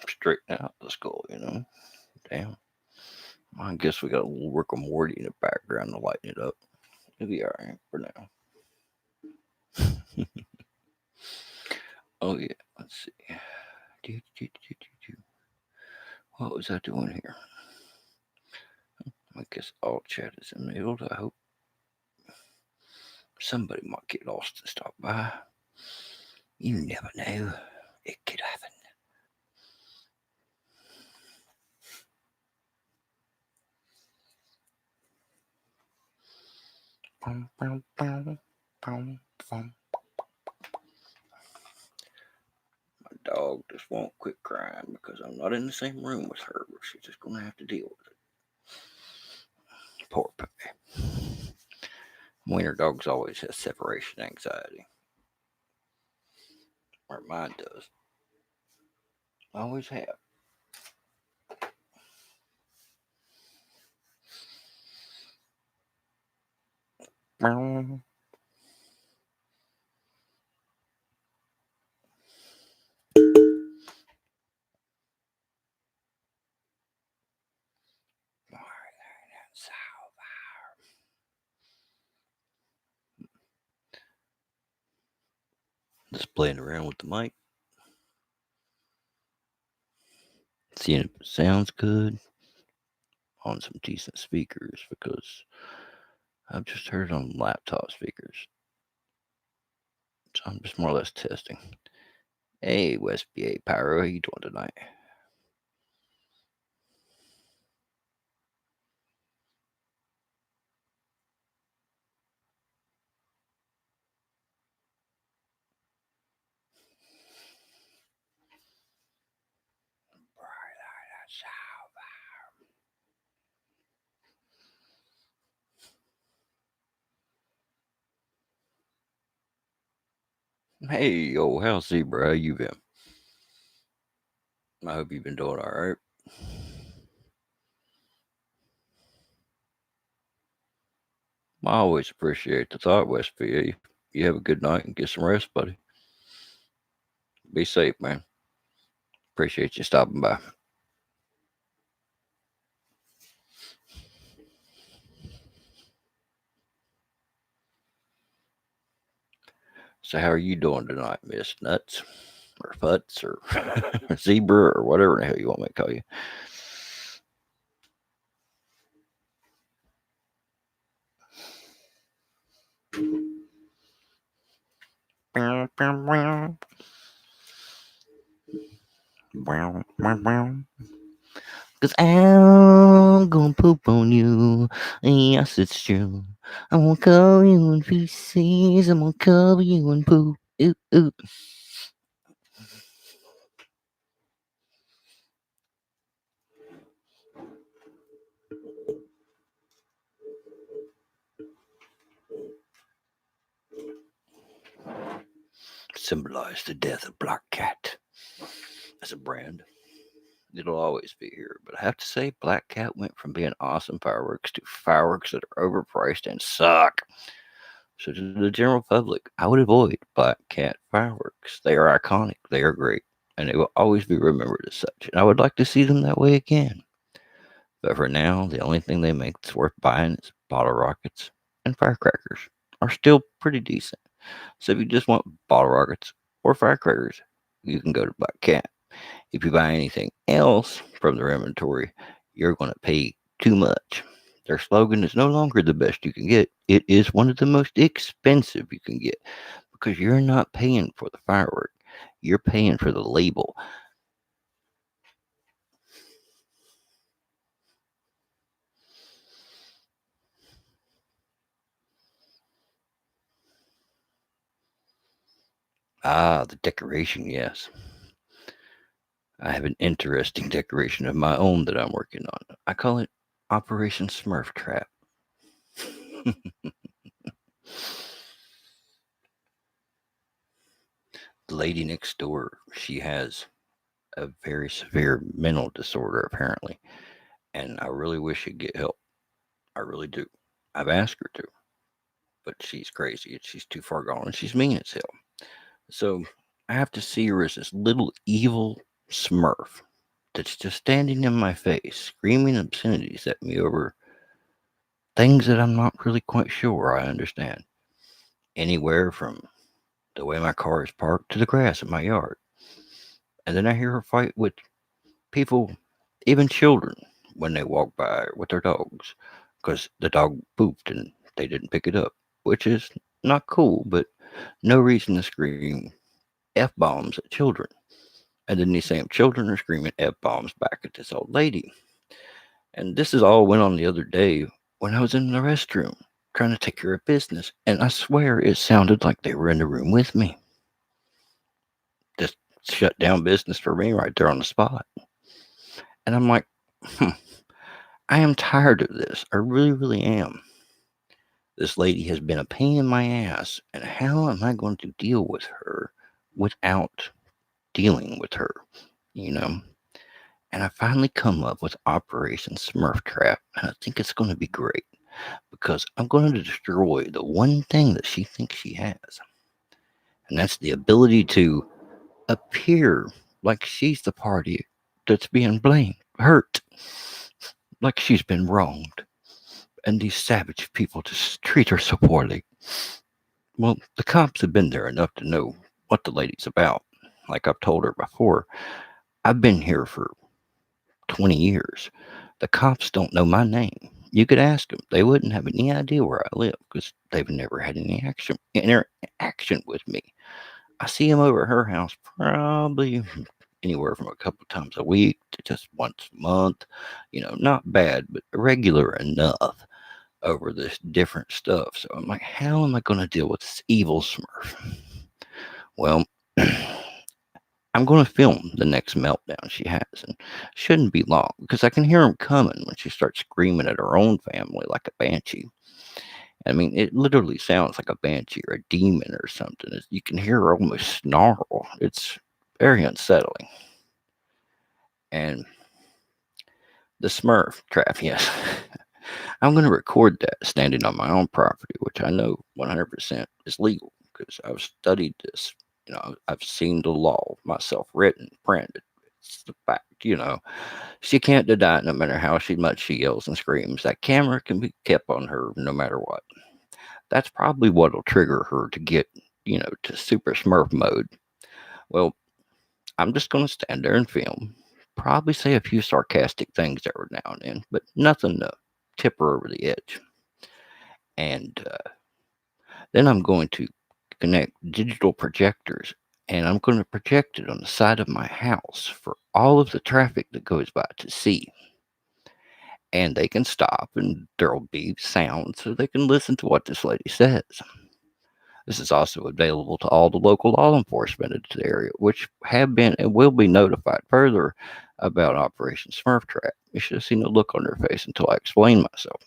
Straighten out the skull, Damn. I guess we got a little Rick and Morty in the background to lighten it up. It'll be alright for now. Oh, yeah. Let's see. What was I doing here? I guess all chat is enabled. I hope somebody might get lost and stop by. You never know. It could happen. Bum, bum, bum, bum, bum. My dog just won't quit crying because I'm not in the same room with her. She's just going to have to deal with it. Poor puppy. Wiener dogs always have separation anxiety. Or mine does. Always have. Meow. Just playing around with the mic. Seeing if it sounds good on some decent speakers because I've just heard it on laptop speakers. So I'm just more or less testing. Hey, West BA Pyro, how you doing tonight? Hey, yo, how's Zebra? How you been? I hope you've been doing all right. I always appreciate the thought, West BA. You have a good night and get some rest, buddy. Be safe, man. Appreciate you stopping by. So, how are you doing tonight, Miss Nuts? Or Futs? Or Zebra? Or whatever the hell you want me to call you? Cause I'm gonna poop on you. Yes, it's true. I'm gonna cover you in feces. I'm gonna cover you in poop. Ooh, ooh. Symbolize the death of Black Cat as a brand. It'll always be here. But I have to say, Black Cat went from being awesome fireworks to fireworks that are overpriced and suck. So to the general public, I would avoid Black Cat fireworks. They are iconic. They are great. And they will always be remembered as such. And I would like to see them that way again. But for now, the only thing they make that's worth buying is bottle rockets and firecrackers. Are still pretty decent. So if you just want bottle rockets or firecrackers, you can go to Black Cat. If you buy anything else from their inventory, you're going to pay too much. Their slogan is no longer the best you can get. It is one of the most expensive you can get because you're not paying for the firework. You're paying for the label. Ah, the decoration, yes. I have an interesting decoration of my own that I'm working on. I call it Operation Smurf Trap. The lady next door, she has a very severe mental disorder apparently, and I really wish she'd get help. I really do. I've asked her to, but she's crazy and she's too far gone and she's mean as hell. So I have to see her as this little evil smurf that's just standing in my face, screaming obscenities at me over things that I'm not really quite sure I understand. Anywhere from the way my car is parked to the grass in my yard. And then I hear her fight with people, even children, when they walk by with their dogs, because the dog pooped and they didn't pick it up, which is not cool, but no reason to scream F bombs at children. And then these same children are screaming F bombs back at this old lady. And this is all went on the other day when I was in the restroom trying to take care of business. And I swear it sounded like they were in the room with me. Just shut down business for me right there on the spot. And I'm like, hmm, I am tired of this. I really, really am. This lady has been a pain in my ass. And how am I going to deal with her without dealing with her? You know? And I finally come up with Operation Smurf Trap. And I think it's going to be great because I'm going to destroy the one thing that she thinks she has. And that's the ability to appear like she's the party that's being blamed, hurt, like she's been wronged. And these savage people just treat her so poorly. Well, the cops have been there enough to know what the lady's about. Like I've told her before, I've been here for 20 years. The cops don't know my name. You could ask them. They wouldn't have any idea where I live because they've never had any interaction with me. I see them over at her house probably anywhere from a couple times a week to just once a month. Not bad, but regular enough over this different stuff. So I'm like, how am I going to deal with this evil Smurf? Well, I'm going to film the next meltdown she has, and shouldn't be long because I can hear him coming when she starts screaming at her own family like a banshee. I mean, it literally sounds like a banshee or a demon or something. You can hear her almost snarl. It's very unsettling. And the Smurf trap, yes. I'm going to record that standing on my own property, which I know 100% is legal because I've studied this. I've seen the law myself written, printed. It's the fact, She can't deny it no matter how much she yells and screams. That camera can be kept on her no matter what. That's probably what'll trigger her to get, to super Smurf mode. Well, I'm just going to stand there and film. Probably say a few sarcastic things every now and then, but nothing to tip her over the edge. And then I'm going to connect digital projectors and I'm going to project it on the side of my house for all of the traffic that goes by to see. And they can stop and there'll be sound so they can listen to what this lady says. This is also available to all the local law enforcement in the area, which have been and will be notified further about Operation Smurf Trap. You should have seen the look on their face until I explained myself.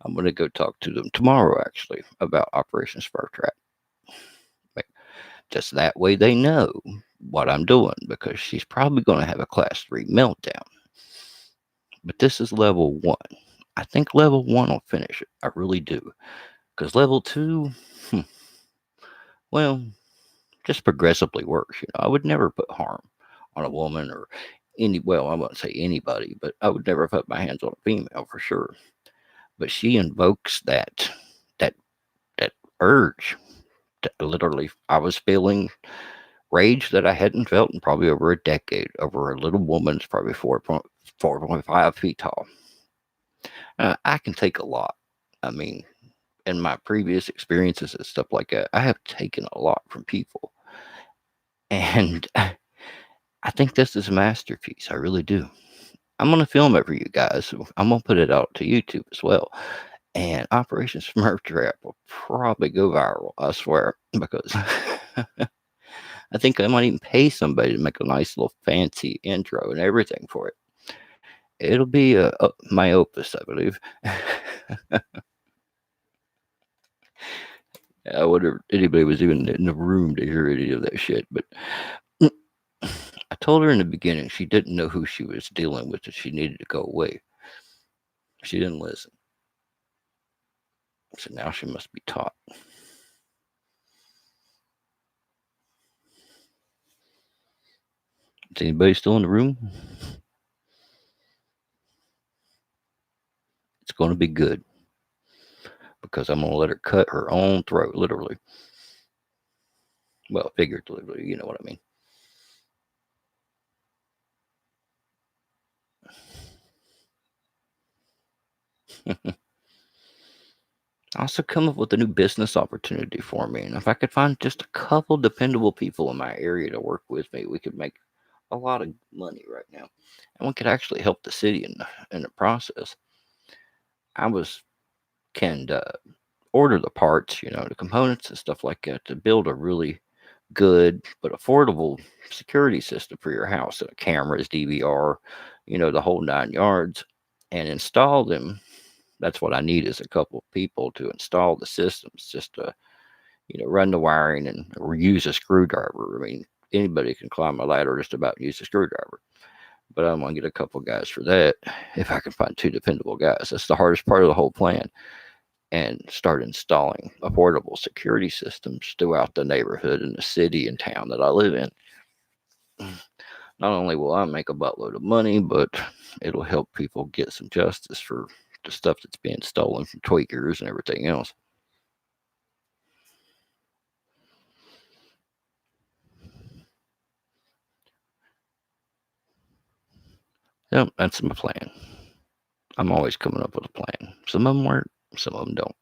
I'm going to go talk to them tomorrow, actually, about Operation Smurf Trap. Just that way they know what I'm doing because she's probably going to have a class 3 meltdown. But this is level 1. I think level 1 will finish it. I really do. Because level 2, well, just progressively worse. I would never put harm on a woman or I wouldn't say anybody, but I would never put my hands on a female for sure. But she invokes that that urge. Literally, I was feeling rage that I hadn't felt in probably over a decade over a little woman that's probably 4.5 feet tall. I can take a lot. I mean, in my previous experiences and stuff like that, I have taken a lot from people. And I think this is a masterpiece. I really do. I'm going to film it for you guys. I'm going to put it out to YouTube as well. And Operation Smurf Trap will probably go viral, I swear, because I think I might even pay somebody to make a nice little fancy intro and everything for it. It'll be my opus, I believe. I wonder if anybody was even in the room to hear any of that shit. But I told her in the beginning she didn't know who she was dealing with, that she needed to go away. She didn't listen. So now she must be taught. Is anybody still in the room? It's going to be good because I'm going to let her cut her own throat, literally. Well, figuratively, you know what I mean. Also come up with a new business opportunity for me. And if I could find just a couple dependable people in my area to work with me, we could make a lot of money right now. And we could actually help the city in the process. I can order the parts, the components and stuff like that to build a really good but affordable security system for your house. Cameras, DVR, the whole 9 yards, and install them. That's what I need is a couple of people to install the systems, just to run the wiring and or use a screwdriver. I mean, anybody can climb a ladder just about and use a screwdriver. But I'm gonna get a couple guys for that if I can find two dependable guys. That's the hardest part of the whole plan. And start installing affordable security systems throughout the neighborhood and the city and town that I live in. Not only will I make a buttload of money, but it'll help people get some justice for the stuff that's being stolen from tweakers and everything else. Yep, that's my plan. I'm always coming up with a plan. Some of them work, some of them don't.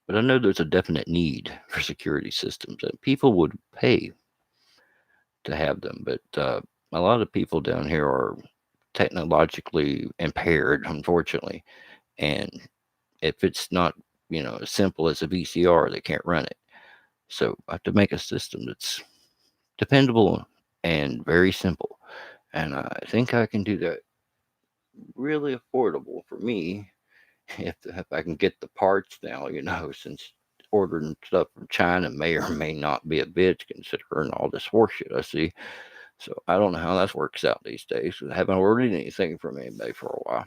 But I know there's a definite need for security systems, and people would pay to have them. But a lot of people down here are technologically impaired, unfortunately. And if it's not, as simple as a VCR, they can't run it. So I have to make a system that's dependable and very simple. And I think I can do that really affordable for me if I can get the parts now, since ordering stuff from China may or may not be a bitch considering all this horseshit I see. So I don't know how that works out these days because I haven't ordered anything from anybody for a while.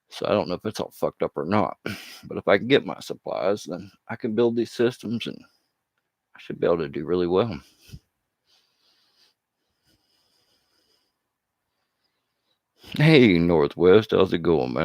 So I don't know if it's all fucked up or not. But if I can get my supplies, then I can build these systems and I should be able to do really well. Hey, Northwest, how's it going, man?